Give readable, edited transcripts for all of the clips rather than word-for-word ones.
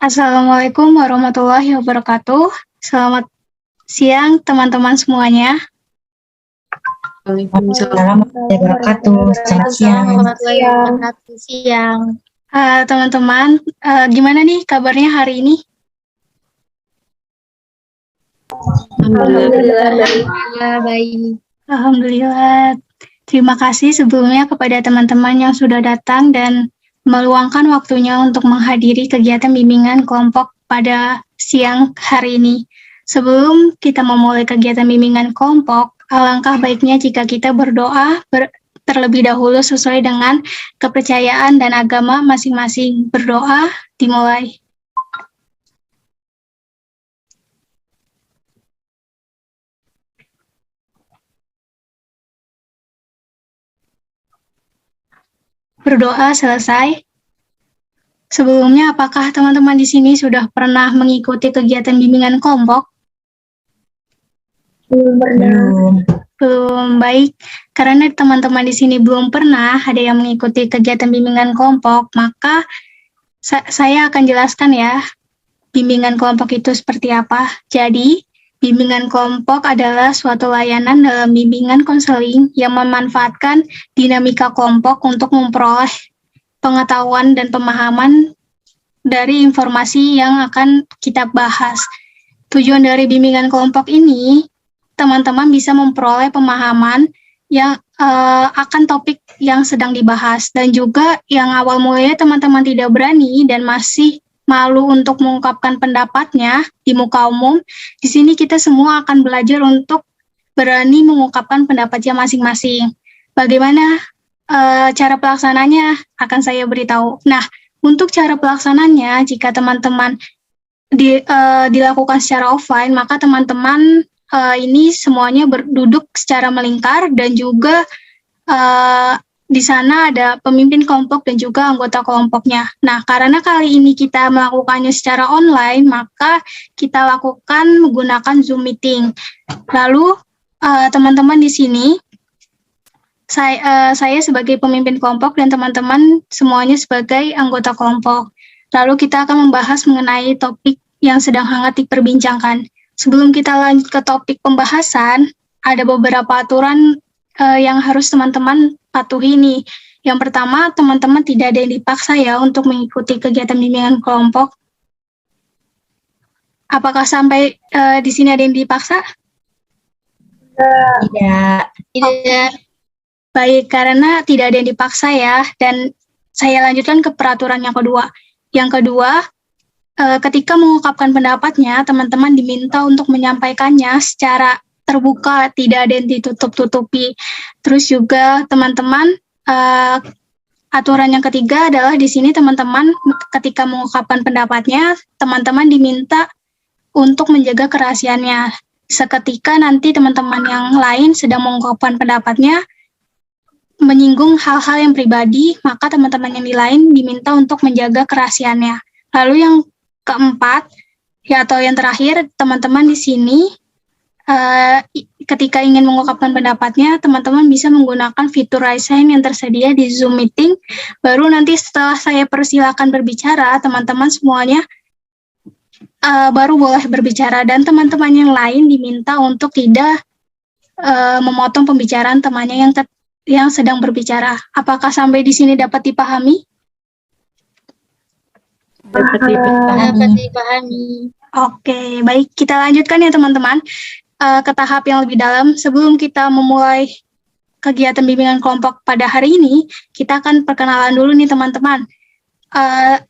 Assalamualaikum warahmatullahi wabarakatuh. Selamat siang teman-teman semuanya. Waalaikumsalam warahmatullahi wabarakatuh. Selamat siang. Siang. Teman-teman, gimana nih kabarnya hari ini? Alhamdulillah baik. Alhamdulillah. Terima kasih sebelumnya kepada teman-teman yang sudah datang dan meluangkan waktunya untuk menghadiri kegiatan bimbingan kelompok pada siang hari ini. Sebelum kita memulai kegiatan bimbingan kelompok, alangkah baiknya jika kita berdoa terlebih dahulu sesuai dengan kepercayaan dan agama masing-masing. Berdoa dimulai. Berdoa selesai. Sebelumnya, apakah teman-teman di sini sudah pernah mengikuti kegiatan bimbingan kelompok? Belum. Baik. Karena teman-teman di sini belum pernah ada yang mengikuti kegiatan bimbingan kelompok, maka saya akan jelaskan ya, bimbingan kelompok itu seperti apa. Jadi, bimbingan kelompok adalah suatu layanan dalam bimbingan konseling yang memanfaatkan dinamika kelompok untuk memperoleh pengetahuan dan pemahaman dari informasi yang akan kita bahas. Tujuan dari bimbingan kelompok ini, teman-teman bisa memperoleh pemahaman yang akan topik yang sedang dibahas, dan juga yang awal mulanya teman-teman tidak berani dan masih malu untuk mengungkapkan pendapatnya di muka umum. Di sini kita semua akan belajar untuk berani mengungkapkan pendapatnya masing-masing. Bagaimana cara pelaksananya akan saya beritahu. Nah, untuk cara pelaksananya, jika teman-teman dilakukan secara offline, maka teman-teman ini semuanya duduk secara melingkar, dan juga di sana ada pemimpin kelompok dan juga anggota kelompoknya. Nah, karena kali ini kita melakukannya secara online, maka kita lakukan menggunakan Zoom meeting. Lalu, teman-teman di sini, saya sebagai pemimpin kelompok dan teman-teman semuanya sebagai anggota kelompok. Lalu kita akan membahas mengenai topik yang sedang hangat diperbincangkan. Sebelum kita lanjut ke topik pembahasan, ada beberapa aturan yang harus teman-teman patuhi nih. Yang pertama, teman-teman tidak ada yang dipaksa ya untuk mengikuti kegiatan bimbingan kelompok. Apakah sampai di sini ada yang dipaksa? Tidak. Tidak. Baik, karena tidak ada yang dipaksa ya, dan saya lanjutkan ke peraturan yang kedua. Yang kedua, ketika mengungkapkan pendapatnya, teman-teman diminta untuk menyampaikannya secara terbuka, tidak ada yang ditutup-tutupi. Terus juga teman-teman, aturan yang ketiga adalah di sini teman-teman ketika mengungkapkan pendapatnya, teman-teman diminta untuk menjaga kerahasiaannya. Seketika nanti teman-teman yang lain sedang mengungkapkan pendapatnya, menyinggung hal-hal yang pribadi, maka teman-teman yang lain diminta untuk menjaga kerahasiaannya. Lalu yang keempat, ya atau yang terakhir, teman-teman di sini ketika ingin mengungkapkan pendapatnya, teman-teman bisa menggunakan fitur raise hand yang tersedia di Zoom meeting. Baru nanti setelah saya persilakan berbicara, teman-teman semuanya baru boleh berbicara, dan teman-teman yang lain diminta untuk tidak memotong pembicaraan temannya yang sedang berbicara. Apakah sampai di sini dapat dipahami? Dapat dipahami. Oke, baik. Kita lanjutkan ya teman-teman ke tahap yang lebih dalam. Sebelum kita memulai kegiatan bimbingan kelompok pada hari ini, kita akan perkenalan dulu nih teman-teman.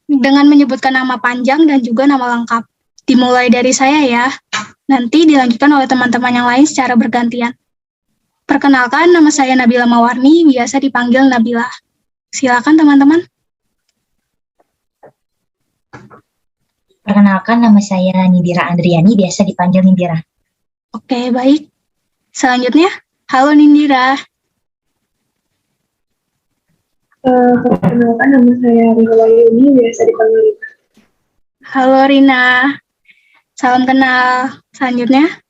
Dengan menyebutkan nama panjang dan juga nama lengkap. Dimulai dari saya ya. Nanti dilanjutkan oleh teman-teman yang lain secara bergantian. Perkenalkan, nama saya Nabila Mawarni, biasa dipanggil Nabila. Silakan teman-teman. Perkenalkan, nama saya Nindira Andriani, biasa dipanggil Nindira. Oke, baik. Selanjutnya, halo Nindira. Perkenalkan, nama saya Rina Wahyuni, biasa dipanggil Rina. Halo Rina. Salam kenal. Selanjutnya.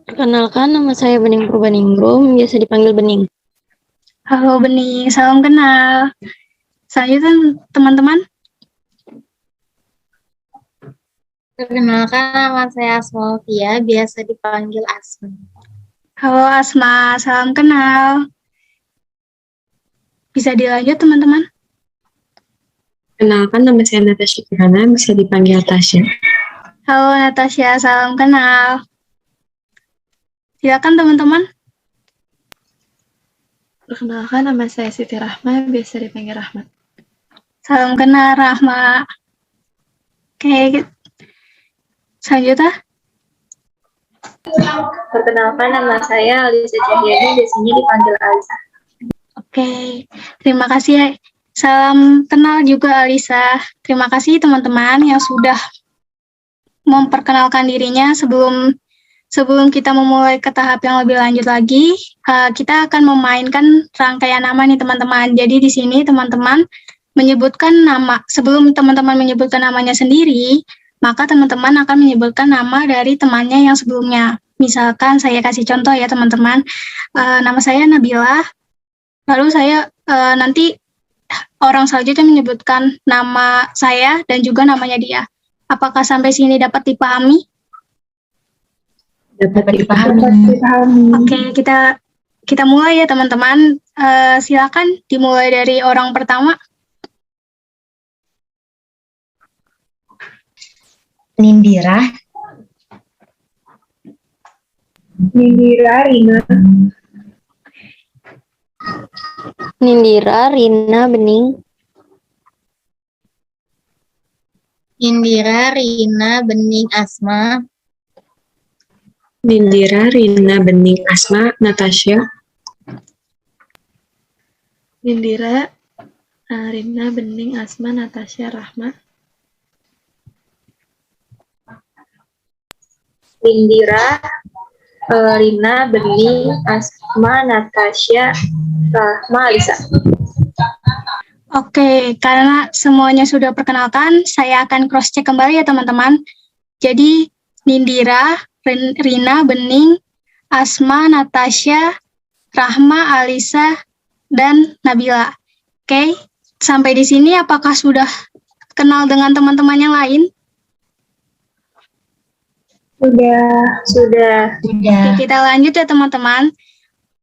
Perkenalkan, nama saya Bening Purbaningrum, biasa dipanggil Bening. Halo Bening, salam kenal. Selanjutnya teman-teman. Perkenalkan, nama saya Asmautia, biasa dipanggil Asma. Halo Asma, salam kenal. Bisa dilanjut teman-teman. Kenalkan, nama saya Natasha Kirana, bisa dipanggil Tasya. Halo Natasha, salam kenal. Silakan teman-teman. Perkenalkan, nama saya Siti Rahma, biasa dipanggil Rahmat. Salam kenal Rahma. Oke, selanjutnya. Perkenalkan, nama saya Alisa Cahyani, biasanya dipanggil Alisa. Oke, terima kasih. Salam kenal juga Alisa. Terima kasih teman-teman yang sudah memperkenalkan dirinya. Sebelum kita memulai ke tahap yang lebih lanjut lagi, kita akan memainkan rangkaian nama nih teman-teman. Jadi di sini teman-teman menyebutkan nama. Sebelum teman-teman menyebutkan namanya sendiri, maka teman-teman akan menyebutkan nama dari temannya yang sebelumnya. Misalkan saya kasih contoh ya teman-teman. Nama saya Nabila. Lalu saya nanti orang selanjutnya menyebutkan nama saya dan juga namanya dia. Apakah sampai sini dapat dipahami? Dapat Dapat dipahami. dipahami. Oke, kita mulai ya teman-teman. Silakan dimulai dari orang pertama. Nindira, Nindira, Rina, Nindira, Rina, Bening. Indira, Rina, Bening, Asma. Nindira, Rina, Bening, Asma, Natasha. Nindira, Rina, Bening, Asma, Natasha, Rahma. Indira, Rina, Bening, Asma, Natasha, Rahma, Alisa. Oke, karena semuanya sudah perkenalkan, saya akan cross-check kembali ya teman-teman. Jadi, Nindira, Rina, Bening, Asma, Natasha, Rahma, Alisa, dan Nabila. Oke, sampai di sini apakah sudah kenal dengan teman-teman yang lain? Sudah. sudah. Oke, kita lanjut ya teman-teman.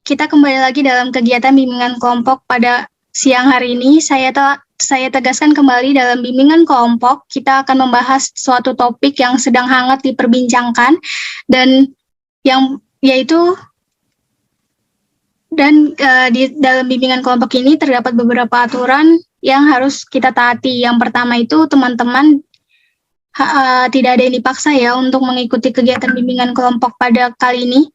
Kita kembali lagi dalam kegiatan bimbingan kelompok pada siang hari ini. Saya tegaskan kembali dalam bimbingan kelompok, kita akan membahas suatu topik yang sedang hangat diperbincangkan dan di dalam bimbingan kelompok ini terdapat beberapa aturan yang harus kita taati. Yang pertama itu teman-teman tidak ada yang dipaksa ya untuk mengikuti kegiatan bimbingan kelompok pada kali ini.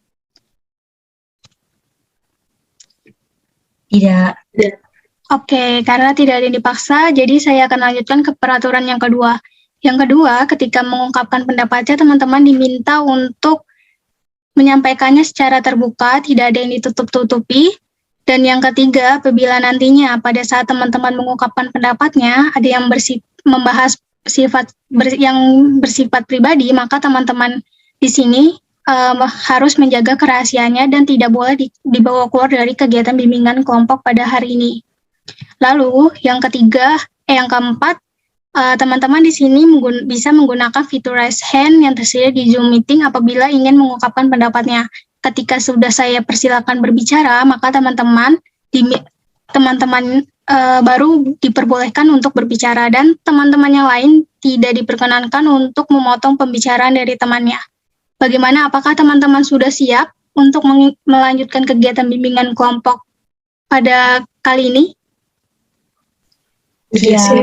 Tidak. Oke, karena tidak ada yang dipaksa, jadi saya akan lanjutkan ke peraturan yang kedua. Yang kedua, ketika mengungkapkan pendapatnya, teman-teman diminta untuk menyampaikannya secara terbuka, tidak ada yang ditutup-tutupi. Dan yang ketiga, apabila nantinya pada saat teman-teman mengungkapkan pendapatnya, ada yang membahas yang bersifat pribadi, maka teman-teman di sini harus menjaga kerahasiaannya dan tidak boleh dibawa keluar dari kegiatan bimbingan kelompok pada hari ini. Lalu yang keempat, teman-teman di sini bisa menggunakan fitur raise hand yang tersedia di Zoom meeting apabila ingin mengungkapkan pendapatnya. Ketika sudah saya persilakan berbicara, maka teman-teman baru diperbolehkan untuk berbicara dan teman-teman yang lain tidak diperkenankan untuk memotong pembicaraan dari temannya. Bagaimana? Apakah teman-teman sudah siap untuk melanjutkan kegiatan bimbingan kelompok pada kali ini? Siap.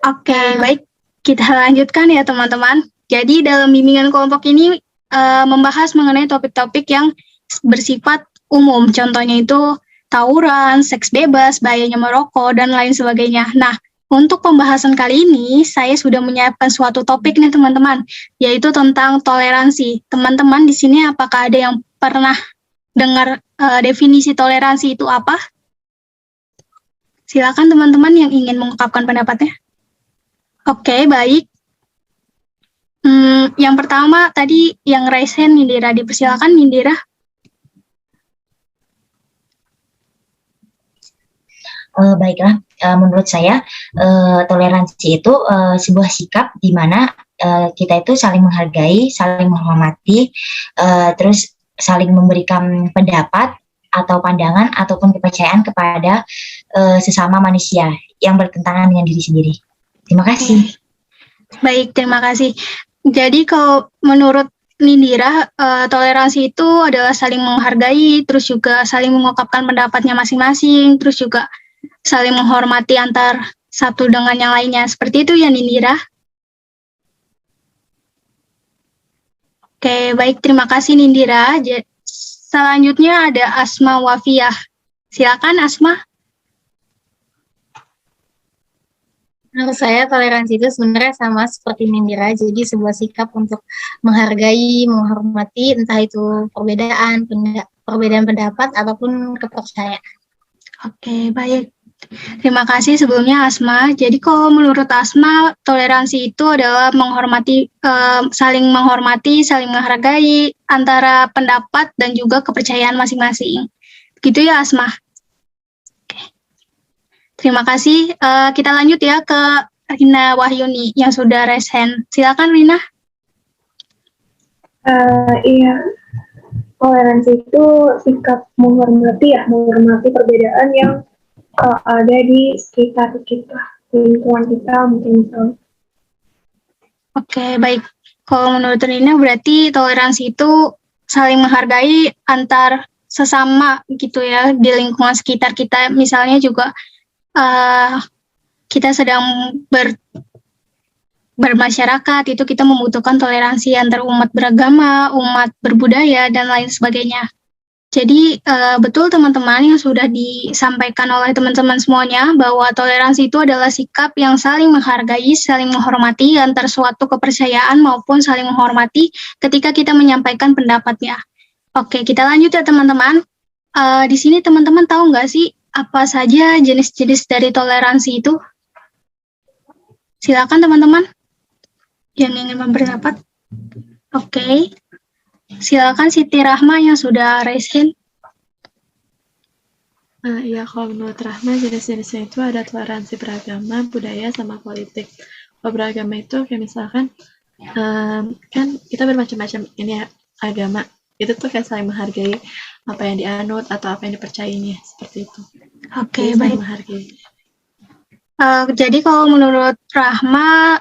Oke, baik. Kita lanjutkan ya teman-teman. Jadi dalam bimbingan kelompok ini membahas mengenai topik-topik yang bersifat umum. Contohnya itu tawuran, seks bebas, bahayanya merokok, dan lain sebagainya. Nah, untuk pembahasan kali ini, saya sudah menyiapkan suatu topik nih teman-teman, yaitu tentang toleransi. Teman-teman di sini apakah ada yang pernah dengar definisi toleransi itu apa? Silakan teman-teman yang ingin mengungkapkan pendapatnya. Oke, baik. Yang pertama tadi yang raise hand Nindira, dipersilakan Nindira. Baiklah, menurut saya toleransi itu sebuah sikap di mana kita itu saling menghargai, saling menghormati, terus saling memberikan pendapat atau pandangan ataupun kepercayaan kepada sesama manusia yang bertentangan dengan diri sendiri. Terima kasih. Baik, terima kasih. Jadi kalau menurut Nindira, toleransi itu adalah saling menghargai, terus juga saling mengungkapkan pendapatnya masing-masing, terus juga saling menghormati antar satu dengan yang lainnya. Seperti itu ya, Nindira? Oke, baik. Terima kasih, Nindira. Selanjutnya ada Asma Wafiyah. Silakan, Asma. Menurut saya toleransi itu sebenarnya sama seperti Nindira, jadi sebuah sikap untuk menghargai, menghormati entah itu perbedaan pendapat ataupun kepercayaan. Oke, baik. Terima kasih sebelumnya Asma. Jadi kalau menurut Asma, toleransi itu adalah saling menghormati, saling menghargai antara pendapat dan juga kepercayaan masing-masing. Gitu ya Asma? Terima kasih. Kita lanjut ya ke Rina Wahyuni yang sudah raise hand. Silakan Rina. Iya, toleransi itu sikap menghormati perbedaan yang ada di sekitar kita, lingkungan kita mungkin misalnya. Oke, baik. Kalau menurut Rina berarti toleransi itu saling menghargai antar sesama gitu ya di lingkungan sekitar kita. Misalnya juga kita sedang bermasyarakat, itu kita membutuhkan toleransi antar umat beragama, umat berbudaya, dan lain sebagainya. Jadi betul teman-teman yang sudah disampaikan oleh teman-teman semuanya bahwa toleransi itu adalah sikap yang saling menghargai, saling menghormati antar suatu kepercayaan maupun saling menghormati ketika kita menyampaikan pendapatnya. Oke, kita lanjut ya teman-teman. Di sini teman-teman tahu nggak sih apa saja jenis-jenis dari toleransi itu? Silakan teman-teman yang ingin berpendapat. Oke. Silakan Siti Rahma yang sudah raise hand. Iya, kalau menurut Rahma, jenis-jenisnya itu ada toleransi beragama, budaya, sama politik. Kalau beragama itu kayak misalkan, kan kita bermacam-macam ini ya, agama. Itu tuh kayak saling menghargai apa yang dianut atau apa yang dipercayainya, seperti itu. Oke, Jadi, baik. saling menghargai. Jadi kalau menurut Rahma,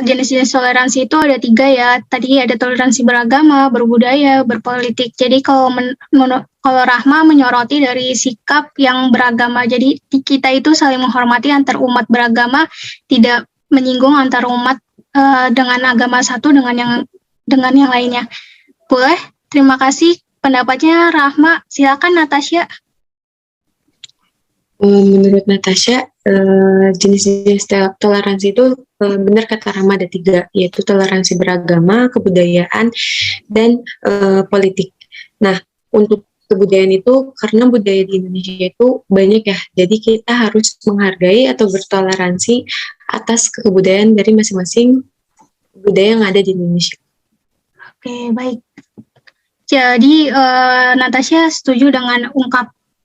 jenis-jenis toleransi itu ada 3 ya. Tadi ada toleransi beragama, berbudaya, berpolitik. Jadi kalau kalau Rahma menyoroti dari sikap yang beragama. Jadi kita itu saling menghormati antar umat beragama, tidak menyinggung antar umat dengan agama satu dengan yang lainnya. Boleh? Terima kasih pendapatnya Rahma. Silakan Natasha. Menurut Natasha, jenis-jenis toleransi itu benar kata Rahma ada 3, yaitu toleransi beragama, kebudayaan, dan politik. Nah, untuk kebudayaan itu, karena budaya di Indonesia itu banyak ya, jadi kita harus menghargai atau bertoleransi atas kebudayaan dari masing-masing budaya yang ada di Indonesia. Oke, baik. Jadi Natasha setuju dengan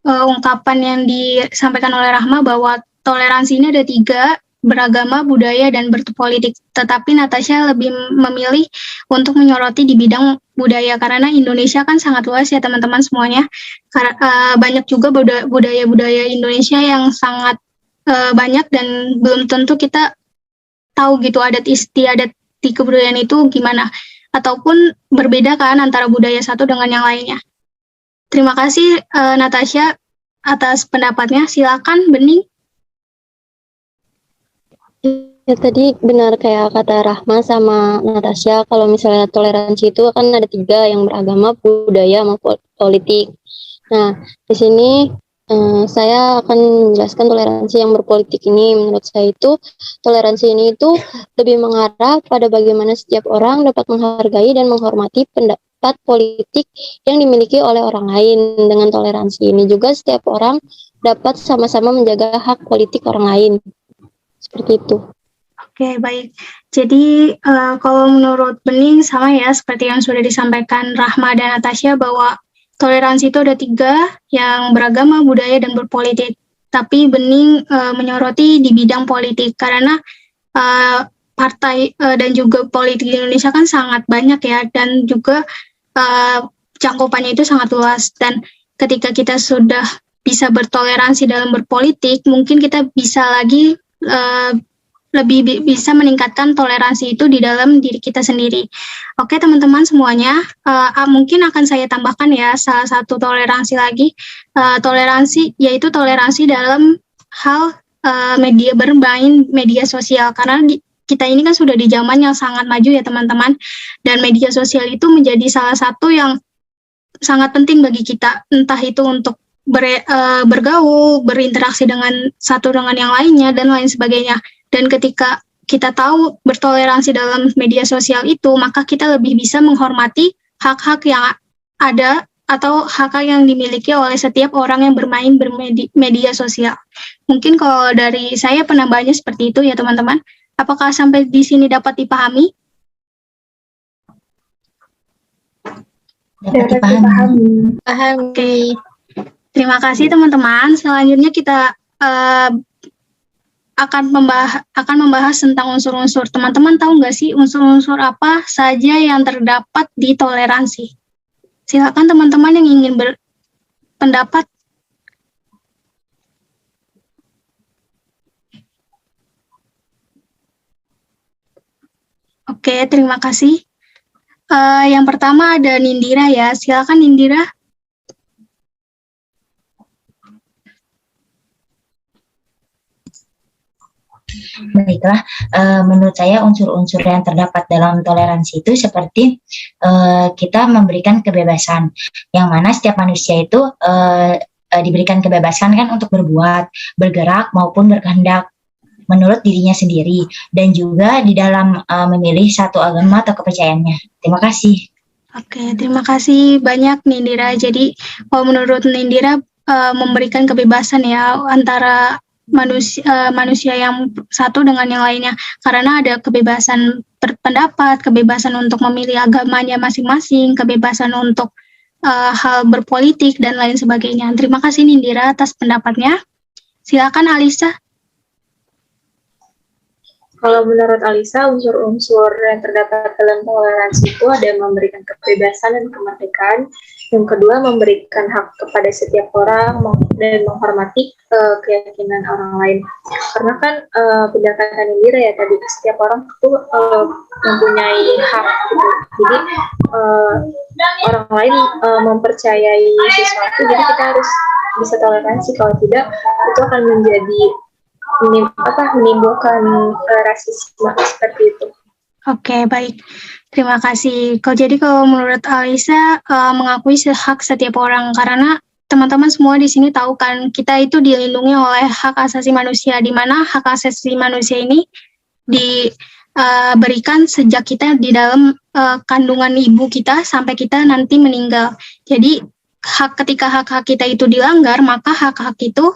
ungkapan yang disampaikan oleh Rahma bahwa toleransi ini ada 3, beragama, budaya, dan berpolitik. Tetapi Natasha lebih memilih untuk menyoroti di bidang budaya karena Indonesia kan sangat luas ya teman-teman semuanya. Banyak juga budaya-budaya Indonesia yang sangat banyak dan belum tentu kita tahu gitu adat istiadat di kebudayaan itu gimana. Ataupun berbeda kan antara budaya satu dengan yang lainnya. Terima kasih Natasha atas pendapatnya. Silakan Bening. Ya, tadi benar kayak kata Rahma sama Natasha, kalau misalnya toleransi itu kan ada 3, yang beragama, budaya, maupun politik. Nah, di sini saya akan menjelaskan toleransi yang berpolitik ini. Menurut saya itu, toleransi ini itu lebih mengarah pada bagaimana setiap orang dapat menghargai dan menghormati pendapat politik yang dimiliki oleh orang lain. Dengan toleransi ini juga setiap orang dapat sama-sama menjaga hak politik orang lain. Seperti itu. Oke, baik. Jadi kalau menurut Bening sama ya seperti yang sudah disampaikan Rahma dan Natasha bahwa toleransi itu ada 3, yang beragama, budaya, dan berpolitik. tapi bening menyoroti di bidang politik karena partai dan juga politik di Indonesia kan sangat banyak ya, dan juga cakupannya itu sangat luas. Dan ketika kita sudah bisa bertoleransi dalam berpolitik, mungkin kita bisa lagi lebih bisa meningkatkan toleransi itu di dalam diri kita sendiri. Oke teman-teman semuanya, mungkin akan saya tambahkan ya salah satu toleransi lagi, toleransi yaitu toleransi dalam hal bermain media sosial, karena kita ini kan sudah di zaman yang sangat maju ya teman-teman, dan media sosial itu menjadi salah satu yang sangat penting bagi kita, entah itu untuk bergaul, berinteraksi dengan satu dengan yang lainnya, dan lain sebagainya. Dan ketika kita tahu bertoleransi dalam media sosial itu, maka kita lebih bisa menghormati hak-hak yang ada atau hak-hak yang dimiliki oleh setiap orang yang bermain bermedia sosial. Mungkin kalau dari saya penambahannya seperti itu ya teman-teman. Apakah sampai di sini dapat dipahami? Dapat dipahami. Paham. Oke. Terima kasih teman-teman. Selanjutnya kita akan membahas tentang unsur-unsur. Teman-teman tahu nggak sih unsur-unsur apa saja yang terdapat di toleransi? Silakan teman-teman yang ingin berpendapat. Oke, terima kasih. Yang pertama ada Nindira ya. Silakan Nindira. Baiklah, menurut saya unsur-unsur yang terdapat dalam toleransi itu seperti kita memberikan kebebasan, yang mana setiap manusia itu diberikan kebebasan kan untuk berbuat, bergerak maupun berkehendak menurut dirinya sendiri, dan juga di dalam memilih satu agama atau kepercayaannya. Terima kasih. Oke, terima kasih banyak Nindira. Jadi, kalau menurut Nindira memberikan kebebasan ya antara manusia yang satu dengan yang lainnya, karena ada kebebasan berpendapat, kebebasan untuk memilih agamanya masing-masing, kebebasan untuk hal berpolitik dan lain sebagainya. Terima kasih Nindira atas pendapatnya. Silakan Alisa. Kalau menurut Alisa, unsur-unsur yang terdapat dalam toleransi itu ada memberikan kebebasan dan kemerdekaan. Yang kedua, memberikan hak kepada setiap orang dan menghormati keyakinan orang lain. Karena kan benar kata Nindira ya tadi, setiap orang itu mempunyai hak gitu. Jadi orang lain mempercayai sesuatu, jadi kita harus bisa toleransi. Kalau tidak, itu akan menjadi menimbulkan rasisme seperti itu. Oke, baik. Terima kasih. Kalau menurut Alisa, mengakui hak setiap orang, karena teman-teman semua di sini tahu kan, kita itu dilindungi oleh hak asasi manusia, di mana hak asasi manusia ini diberikan sejak kita di dalam kandungan ibu kita sampai kita nanti meninggal. Jadi, ketika hak-hak kita itu dilanggar, maka hak-hak itu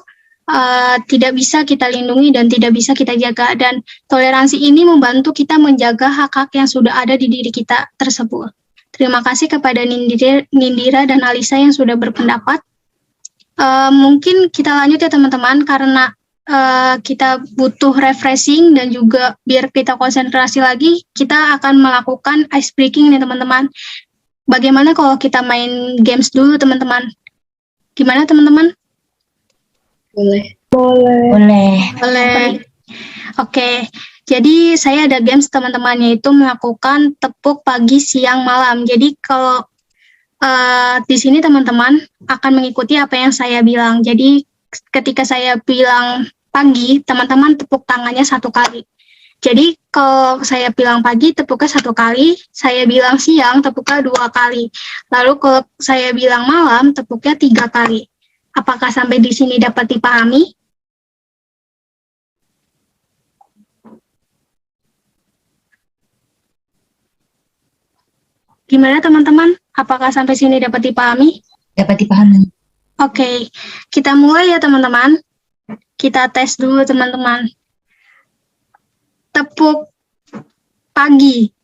tidak bisa kita lindungi dan tidak bisa kita jaga, dan toleransi ini membantu kita menjaga hak-hak yang sudah ada di diri kita tersebut. Terima kasih kepada Nindira dan Alisa yang sudah berpendapat. Mungkin kita lanjut ya teman-teman, karena kita butuh refreshing dan juga biar kita konsentrasi lagi, kita akan melakukan ice breaking nih teman-teman. Bagaimana kalau kita main games dulu teman-teman? Gimana teman-teman? Boleh. Oke, jadi saya ada games teman-temannya itu melakukan tepuk pagi, siang, malam. Jadi kalau di sini teman-teman akan mengikuti apa yang saya bilang. Jadi ketika saya bilang pagi, teman-teman tepuk tangannya 1 kali. Jadi kalau saya bilang pagi, tepuknya 1 kali. Saya bilang siang, tepuknya 2 kali. Lalu kalau saya bilang malam, tepuknya 3 kali. Apakah sampai di sini dapat dipahami? Gimana teman-teman? Apakah sampai sini dapat dipahami? Dapat dipahami. Oke, kita mulai ya teman-teman. Kita tes dulu teman-teman. Tepuk pagi.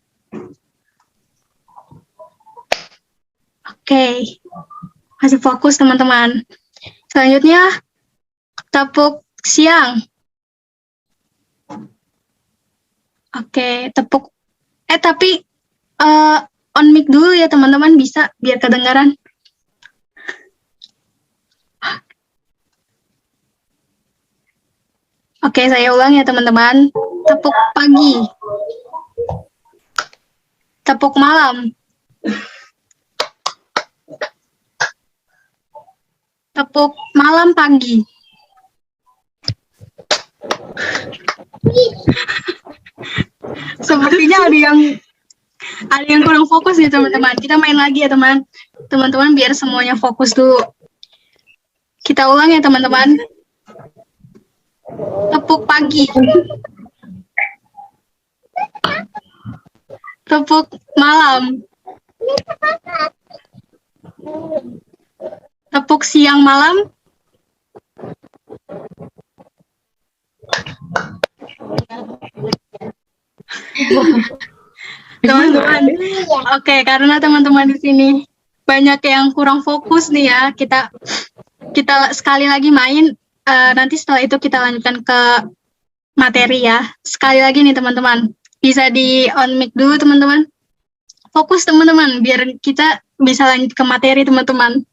Oke, masih fokus teman-teman. Selanjutnya, Tepuk siang. Oke, tapi on mic dulu ya teman-teman, bisa biar kedengaran. Oke, saya ulang ya teman-teman. Tepuk pagi. Tepuk malam. Tepuk malam pagi. Sepertinya ada yang kurang fokus nih teman-teman. Kita main lagi ya teman-teman biar semuanya fokus dulu. Kita ulang ya teman-teman. Tepuk pagi. Tepuk malam. Tepuk siang malam. Teman-teman, oke, karena teman-teman di sini banyak yang kurang fokus nih ya, kita sekali lagi main, nanti setelah itu kita lanjutkan ke materi ya. Sekali lagi nih teman-teman, bisa di on mic dulu teman-teman. Fokus teman-teman, biar kita bisa lanjut ke materi teman-teman.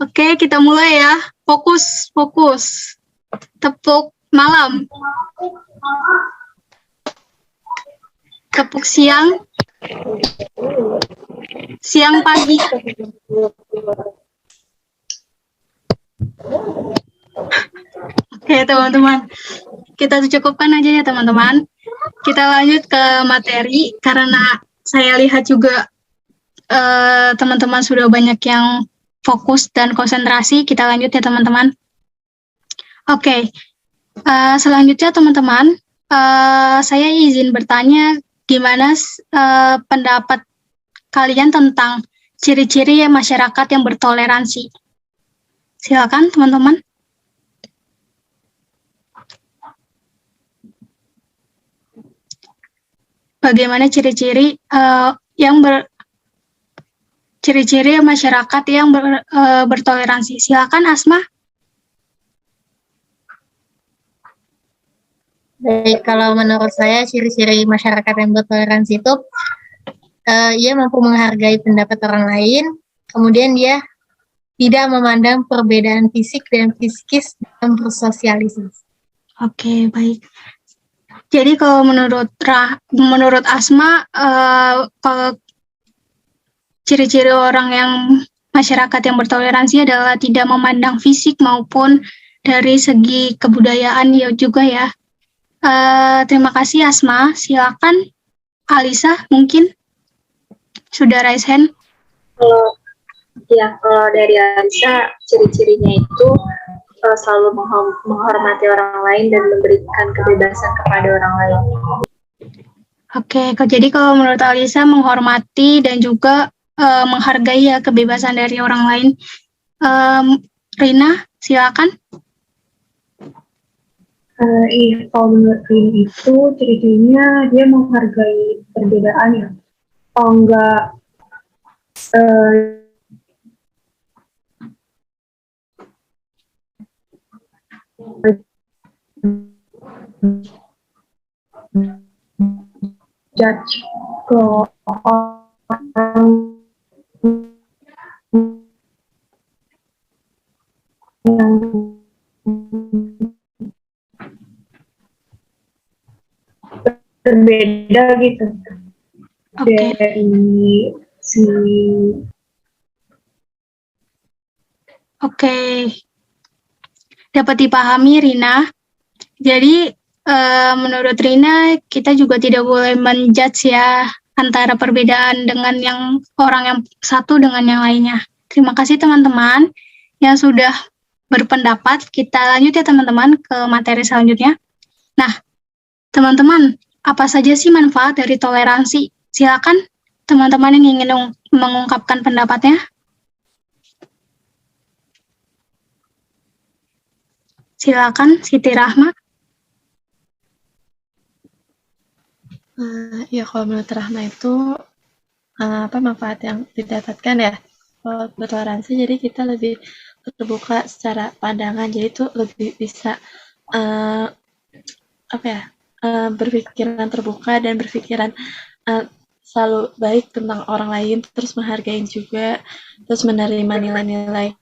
Oke, kita mulai ya. Fokus. Tepuk malam. Tepuk siang. Siang pagi. Oke teman-teman, kita cukupkan aja ya teman-teman. Kita lanjut ke materi, karena saya lihat juga teman-teman sudah banyak yang fokus dan konsentrasi. Kita lanjut ya teman-teman. Oke, selanjutnya teman-teman, saya izin bertanya, gimana pendapat kalian tentang ciri-ciri masyarakat yang bertoleransi? Silakan teman-teman. Bagaimana ciri-ciri ciri-ciri masyarakat yang bertoleransi? Silakan Asma. Baik, kalau menurut saya ciri-ciri masyarakat yang bertoleransi itu ia mampu menghargai pendapat orang lain, kemudian dia tidak memandang perbedaan fisik dan psikis dalam bersosialisasi. Oke, baik. Jadi kalau menurut Asma, kalau ciri-ciri orang yang masyarakat yang bertoleransi adalah tidak memandang fisik maupun dari segi kebudayaan ya juga ya. Terima kasih Asma. Silakan Alisa, mungkin sudah raise hand. Kalau dari Alisa, ciri-cirinya itu selalu menghormati orang lain dan memberikan kebebasan kepada orang lain. Oke, jadi kalau menurut Alisa menghormati dan juga menghargai ya kebebasan dari orang lain. Rina, silakan. Iya, kalau menurut Rina itu ciri-cirinya dia menghargai perbedaan ya. Kalau enggak judge ke orang yang berbeda gitu. Oke. Dari si Oke, dapat dipahami Rina. Jadi menurut Rina kita juga tidak boleh menjudge ya antara perbedaan dengan yang orang yang satu dengan yang lainnya. Terima kasih teman-teman yang sudah berpendapat. Kita lanjut ya teman-teman ke materi selanjutnya. Nah, teman-teman, apa saja sih manfaat dari toleransi? Silakan teman-teman yang ingin mengungkapkan pendapatnya. Silakan Siti Rahma. Ya kalau menurut Rahma itu apa manfaat yang didapatkan ya kalau bertoleransi, jadi kita lebih terbuka secara pandangan, jadi itu lebih bisa berpikiran terbuka dan berpikiran selalu baik tentang orang lain, terus menghargai juga, terus menerima nilai-nilai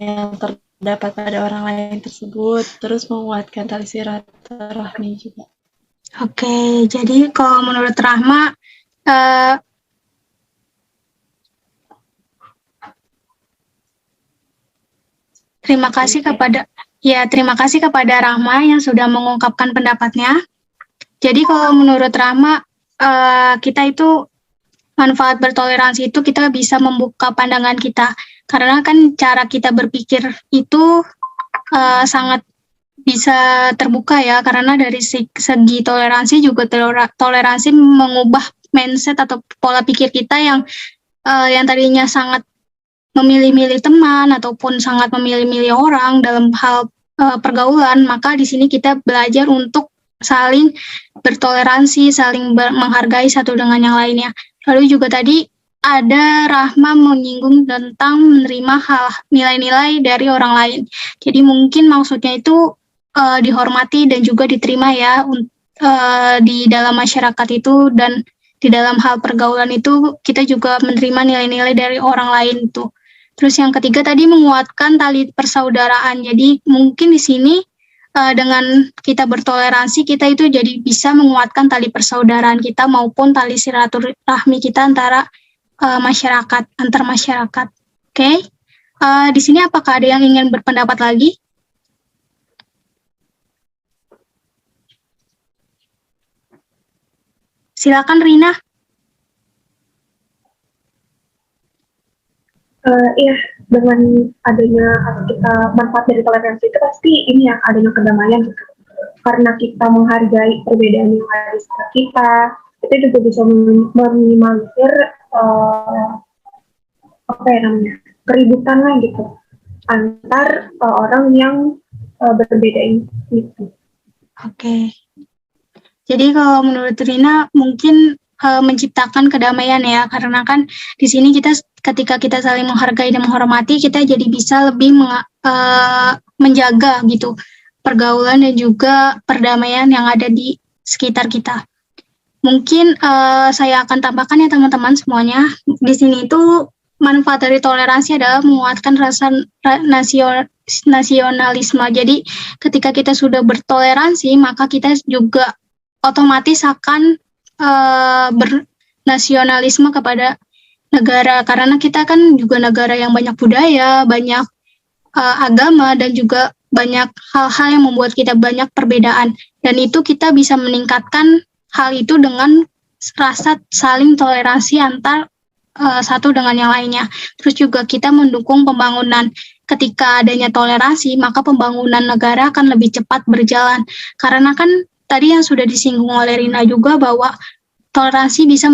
yang terdapat pada orang lain tersebut, terus menguatkan tali silaturahmi juga. Oke, jadi kalau menurut Rahma, terima kasih kepada Rahma yang sudah mengungkapkan pendapatnya. Jadi kalau menurut Rahma, kita itu manfaat bertoleransi itu kita bisa membuka pandangan kita. Karena kan cara kita berpikir itu sangat bisa terbuka ya, karena dari segi toleransi juga toleransi mengubah mindset atau pola pikir kita yang tadinya sangat memilih-milih teman ataupun sangat memilih-milih orang dalam hal pergaulan, maka di sini kita belajar untuk saling bertoleransi, saling menghargai satu dengan yang lainnya. Lalu juga tadi ada Rahma menyinggung tentang menerima nilai-nilai dari orang lain. Jadi mungkin maksudnya itu dihormati dan juga diterima ya di dalam masyarakat itu, dan di dalam hal pergaulan itu kita juga menerima nilai-nilai dari orang lain itu. Terus yang ketiga tadi menguatkan tali persaudaraan. Jadi mungkin di sini dengan kita bertoleransi, kita itu jadi bisa menguatkan tali persaudaraan kita maupun tali silaturahmi kita antara masyarakat, antar masyarakat. Oke. Di sini apakah ada yang ingin berpendapat lagi? Silakan Rina. Iya, dengan adanya kita manfaat dari toleransi itu pasti ini ya, adanya kedamaian gitu. Karena kita menghargai perbedaan yang ada di sekitar kita, itu juga bisa meminimalisir keributan lah gitu antar orang yang berbeda ini. Oke. Jadi kalau menurut Rina mungkin menciptakan kedamaian ya, karena kan di sini ketika kita saling menghargai dan menghormati, kita jadi bisa lebih menjaga gitu pergaulan dan juga perdamaian yang ada di sekitar kita. Mungkin saya akan tambahkan ya teman-teman semuanya, di sini itu manfaat dari toleransi adalah menguatkan rasa nasionalisme. Jadi ketika kita sudah bertoleransi, maka kita juga otomatis akan bernasionalisme kepada negara, karena kita kan juga negara yang banyak budaya, banyak agama, dan juga banyak hal-hal yang membuat kita banyak perbedaan, dan itu kita bisa meningkatkan hal itu dengan rasa saling toleransi antar satu dengan yang lainnya. Terus juga kita mendukung pembangunan. Ketika adanya toleransi, maka pembangunan negara akan lebih cepat berjalan, karena kan tadi yang sudah disinggung oleh Rina juga bahwa toleransi bisa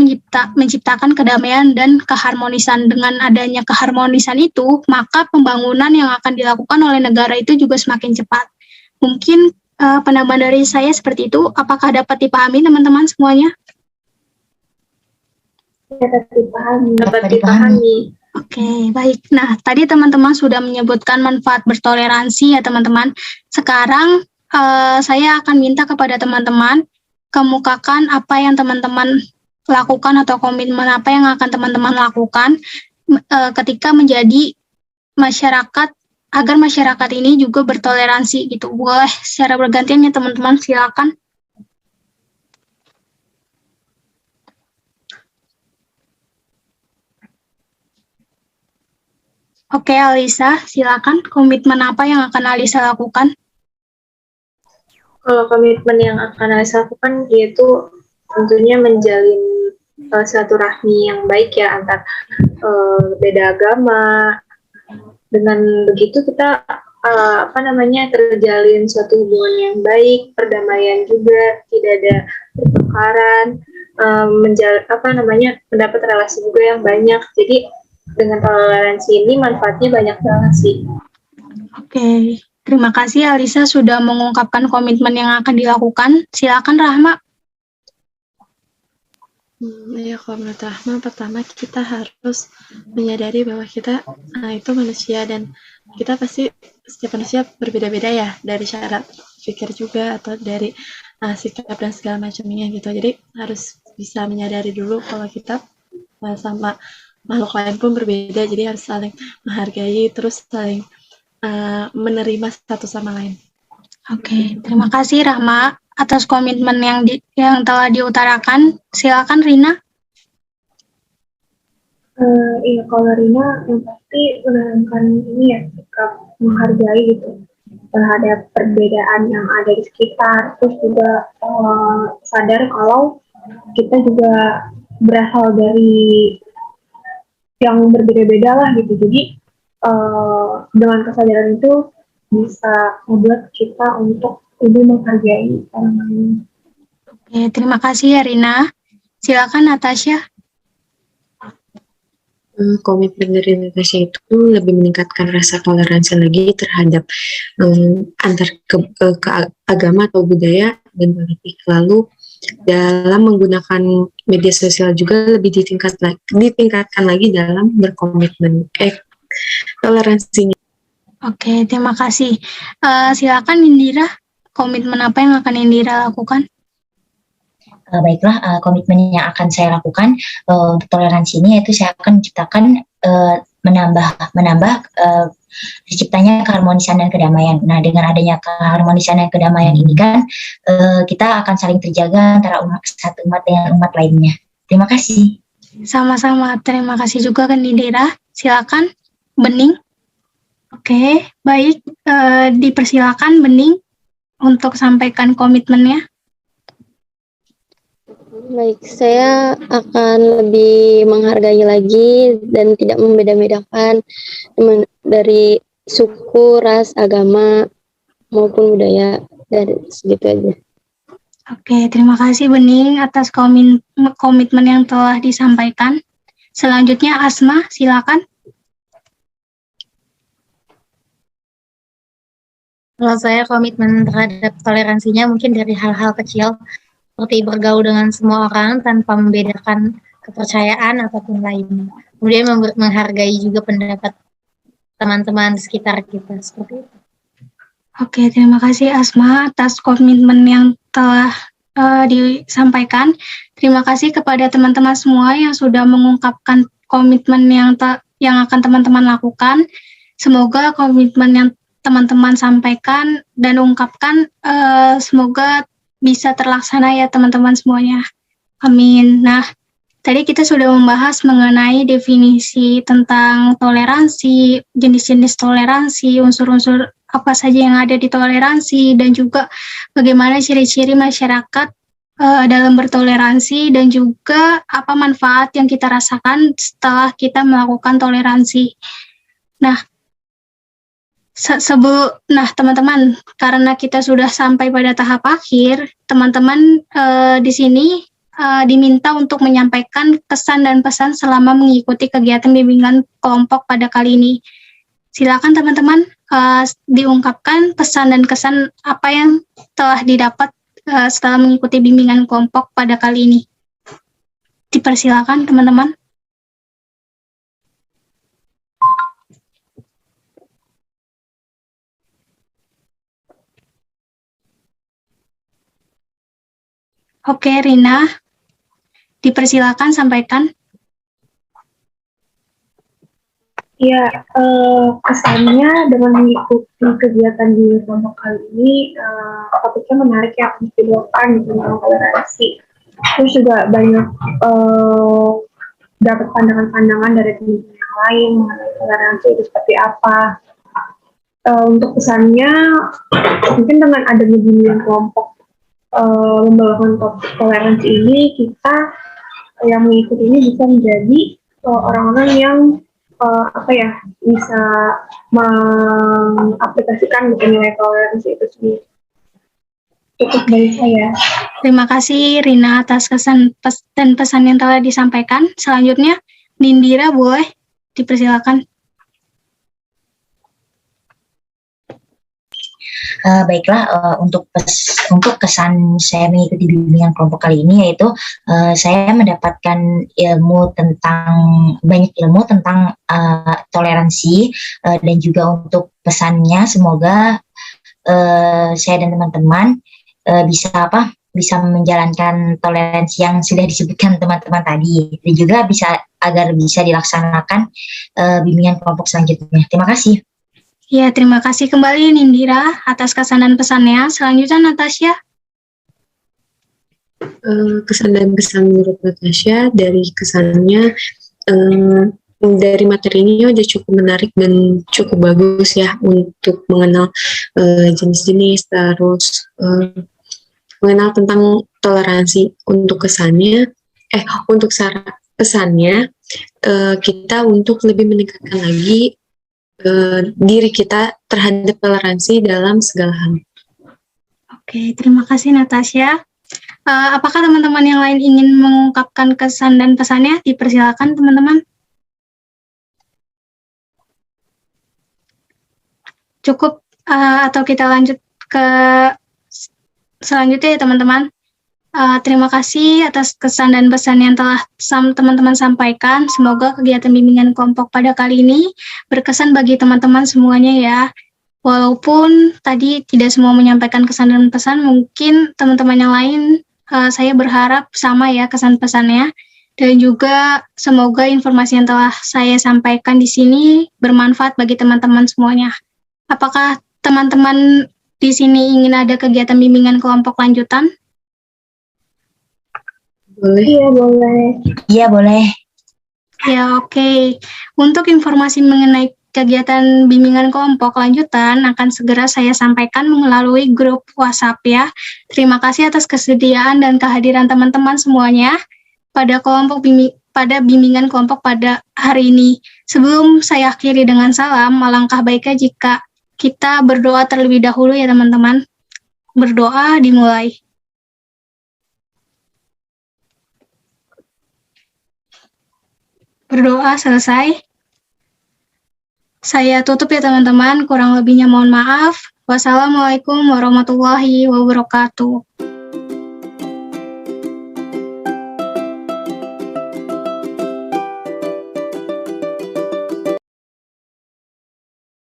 menciptakan kedamaian dan keharmonisan. Dengan adanya keharmonisan itu, maka pembangunan yang akan dilakukan oleh negara itu juga semakin cepat. Mungkin penambahan dari saya seperti itu. Apakah dapat dipahami teman-teman semuanya? Dapat dipahami. Oke, baik. Nah, tadi teman-teman sudah menyebutkan manfaat bertoleransi ya teman-teman. Sekarang saya akan minta kepada teman-teman kemukakan apa yang teman-teman lakukan atau komitmen apa yang akan teman-teman lakukan ketika menjadi masyarakat, agar masyarakat ini juga bertoleransi gitu. Boleh secara bergantian ya teman-teman, silakan. Oke, Alisa, silakan. Komitmen apa yang akan Alisa lakukan? Kalau komitmen yang akan Alisa lakukan yaitu tentunya menjalin silaturahmi yang baik ya antar beda agama. Dengan begitu kita terjalin suatu hubungan yang baik, perdamaian juga, tidak ada pertukaran, mendapat relasi juga yang banyak. Jadi dengan toleransi ini manfaatnya banyak banget sih. Oke. Terima kasih Alisa sudah mengungkapkan komitmen yang akan dilakukan. Silakan Rahma. Ya kalau menurut Rahma, pertama kita harus menyadari bahwa kita itu manusia dan kita pasti setiap manusia berbeda-beda ya dari cara pikir juga atau dari sikap dan segala macamnya gitu. Jadi harus bisa menyadari dulu kalau kita sama makhluk lain pun berbeda. Jadi harus saling menghargai terus saling menerima satu sama lain. Oke, terima kasih Rahma atas komitmen yang telah diutarakan. Silakan Rina. Iya, kalau Rina yang pasti menanamkan ini ya, sikap menghargai gitu terhadap perbedaan yang ada di sekitar, terus juga sadar kalau kita juga berasal dari yang berbeda-beda lah gitu. Jadi dengan kesadaran itu bisa membuat kita untuk lebih menghargai orang lain. Oke, terima kasih ya Rina. Silakan Natasha. Komitmen dari Natasha itu lebih meningkatkan rasa toleransi lagi terhadap antar ke agama atau budaya dan politik. Lalu dalam menggunakan media sosial juga lebih ditingkatkan lagi dalam berkomitmen toleransinya. Oke, terima kasih. Silakan Indira, komitmen apa yang akan Indira lakukan? Baiklah, komitmen yang akan saya lakukan untuk toleransi ini yaitu saya akan menciptakan menambah terciptanya keharmonisan dan kedamaian. Nah, dengan adanya keharmonisan dan kedamaian ini kan kita akan saling terjaga antara satu umat dengan umat lainnya. Terima kasih. Sama-sama, terima kasih juga kan Indira. Silakan Bening. Oke, baik. Dipersilakan Bening untuk sampaikan komitmennya. Baik, saya akan lebih menghargai lagi dan tidak membeda-bedakan dari suku, ras, agama, maupun budaya. Dari segitu aja. Oke, terima kasih Bening atas komitmen yang telah disampaikan. Selanjutnya Asma, silakan. Kalau saya komitmen terhadap toleransinya mungkin dari hal-hal kecil seperti bergaul dengan semua orang tanpa membedakan kepercayaan ataupun lainnya. Kemudian menghargai juga pendapat teman-teman di sekitar kita seperti itu. Oke, terima kasih Asma atas komitmen yang telah disampaikan. Terima kasih kepada teman-teman semua yang sudah mengungkapkan komitmen yang akan teman-teman lakukan. Semoga komitmen yang teman-teman sampaikan dan ungkapkan semoga bisa terlaksana ya teman-teman semuanya. Amin. Nah, tadi kita sudah membahas mengenai definisi tentang toleransi, jenis-jenis toleransi, unsur-unsur apa saja yang ada di toleransi, dan juga bagaimana ciri-ciri masyarakat dalam bertoleransi, dan juga apa manfaat yang kita rasakan setelah kita melakukan toleransi. Nah, teman-teman, karena kita sudah sampai pada tahap akhir, teman-teman di sini diminta untuk menyampaikan kesan dan pesan selama mengikuti kegiatan bimbingan kelompok pada kali ini. Silakan teman-teman diungkapkan pesan dan kesan apa yang telah didapat setelah mengikuti bimbingan kelompok pada kali ini. Dipersilakan teman-teman. Oke, Rina, dipersilakan sampaikan. Ya, kesannya dengan mengikuti kegiatan di kelompok kali ini, topiknya menarik ya, mencidilkan tentang toleransi. Terus juga banyak dapat pandangan-pandangan dari teman-teman yang lain mengenai toleransi itu seperti apa. Untuk kesannya, mungkin dengan adanya bimbingan kelompok membawakan topik toleransi ini, kita yang mengikuti ini bisa menjadi orang-orang yang bisa mengaplikasikan nilai toleransi itu sendiri. Cukup dari saya. Terima kasih Rina atas kesan dan pesan yang telah disampaikan. Selanjutnya, Nindira boleh dipersilakan. Baiklah, untuk kesan saya mengikuti bimbingan kelompok kali ini yaitu saya mendapatkan banyak ilmu tentang toleransi, dan juga untuk pesannya semoga saya dan teman-teman bisa menjalankan toleransi yang sudah disebutkan teman-teman tadi, dan juga agar bisa dilaksanakan bimbingan kelompok selanjutnya. Terima kasih. Ya, terima kasih kembali Nindira atas kesan dan pesannya. Selanjutnya Natasha. Kesan dan pesan menurut Natasha dari kesannya, dari materi ini udah cukup menarik dan cukup bagus ya untuk mengenal jenis-jenis, terus mengenal tentang toleransi. Untuk pesannya, kita untuk lebih meningkatkan lagi diri kita terhadap toleransi dalam segala hal. Oke, terima kasih Natasha. Apakah teman-teman yang lain ingin mengungkapkan kesan dan pesannya? Dipersilakan teman-teman. Cukup atau kita lanjut ke selanjutnya ya teman-teman. Terima kasih atas kesan dan pesan yang telah teman-teman sampaikan. Semoga kegiatan bimbingan kelompok pada kali ini berkesan bagi teman-teman semuanya ya. Walaupun tadi tidak semua menyampaikan kesan dan pesan, mungkin teman-teman yang lain saya berharap sama ya kesan pesannya. Dan juga semoga informasi yang telah saya sampaikan di sini bermanfaat bagi teman-teman semuanya. Apakah teman-teman di sini ingin ada kegiatan bimbingan kelompok lanjutan? Boleh? Iya, boleh. Iya, boleh. Ya, oke. Untuk informasi mengenai kegiatan bimbingan kelompok lanjutan akan segera saya sampaikan melalui grup WhatsApp ya. Terima kasih atas kesediaan dan kehadiran teman-teman semuanya pada bimbingan kelompok pada hari ini. Sebelum saya akhiri dengan salam, alangkah baiknya jika kita berdoa terlebih dahulu ya teman-teman. Berdoa dimulai. Berdoa selesai. Saya tutup ya teman-teman, kurang lebihnya mohon maaf. Wassalamualaikum warahmatullahi wabarakatuh.